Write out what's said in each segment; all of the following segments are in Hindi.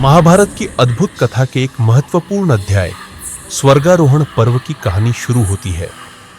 महाभारत की अद्भुत कथा के एक महत्वपूर्ण अध्याय स्वर्गारोहण पर्व की कहानी शुरू होती है,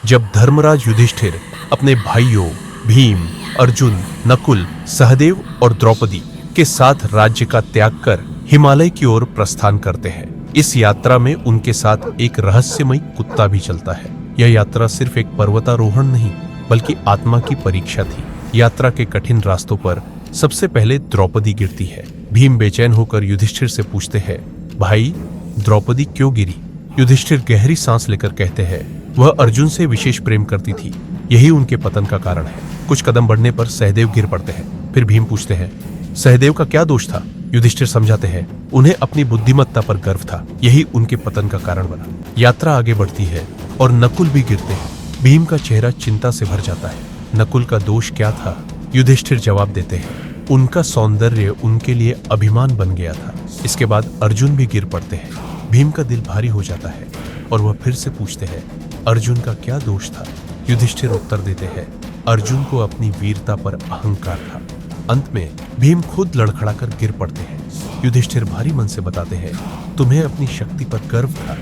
जब धर्मराज युधिष्ठिर अपने भाइयों भीम, अर्जुन, नकुल, सहदेव और द्रौपदी के साथ राज्य का त्याग कर हिमालय की ओर प्रस्थान करते हैं। इस यात्रा में उनके साथ एक रहस्यमयी कुत्ता भी चलता है। यह यात्रा सिर्फ एक पर्वतारोहण नहीं, बल्कि आत्मा की परीक्षा थी। यात्रा के कठिन रास्तों पर सबसे पहले द्रौपदी गिरती है। भीम बेचैन होकर युधिष्ठिर से पूछते हैं, भाई द्रौपदी क्यों गिरी? युधिष्ठिर गहरी सांस लेकर कहते हैं, वह अर्जुन से विशेष प्रेम करती थी, यही उनके पतन का कारण है। कुछ कदम बढ़ने पर सहदेव गिर पड़ते हैं। फिर भीम पूछते हैं, सहदेव का क्या दोष था? युधिष्ठिर समझाते हैं, उन्हें अपनी बुद्धिमत्ता पर गर्व था, यही उनके पतन का कारण बना। यात्रा आगे बढ़ती है और नकुल भी गिरते हैं। भीम का चेहरा चिंता से भर जाता है। नकुल का दोष क्या था? युधिष्ठिर जवाब देते हैं, उनका सौंदर्य उनके लिए अभिमान बन गया था। इसके बाद अर्जुन भी गिर पड़ते हैं। भीम का दिल भारी हो जाता है और वह फिर से पूछते हैं, अर्जुन का क्या दोष था? युधिष्ठिर उत्तर देते हैं, अर्जुन को अपनी वीरता पर अहंकार था। अंत में भीम खुद लड़खड़ाकर गिर पड़ते हैं। युधिष्ठिर भारी मन से बताते हैं, तुम्हें अपनी शक्ति पर गर्व था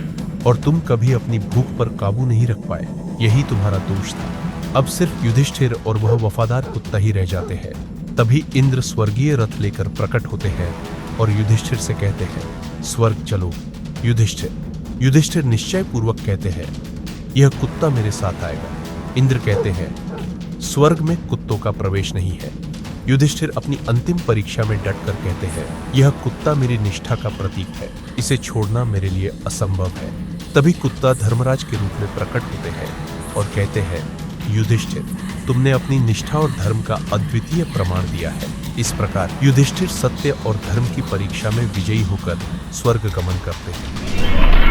और तुम कभी अपनी भूख पर काबू नहीं रख पाए, यही तुम्हारा दोष था। अब सिर्फ युधिष्ठिर और वह वफादार कुत्ता ही रह जाते हैं। तभी इंद्र स्वर्गीय रथ लेकर प्रकट होते हैं और युधिष्ठिर से कहते हैं, स्वर्ग चलो। युधिष्ठिर निश्चय पूर्वक कहते हैं, यह कुत्ता मेरे साथ आएगा। इंद्र कहते हैं, स्वर्ग में कुत्तों का प्रवेश नहीं है। युधिष्ठिर अपनी अंतिम परीक्षा में डटकर कहते हैं, यह कुत्ता मेरी निष्ठा का प्रतीक है, इसे छोड़ना मेरे लिए असंभव है। तभी कुत्ता धर्मराज के रूप में प्रकट होते हैं और कहते हैं, युधिष्ठिर, तुमने अपनी निष्ठा और धर्म का अद्वितीय प्रमाण दिया है। इस प्रकार युधिष्ठिर सत्य और धर्म की परीक्षा में विजयी होकर स्वर्ग गमन करते हैं।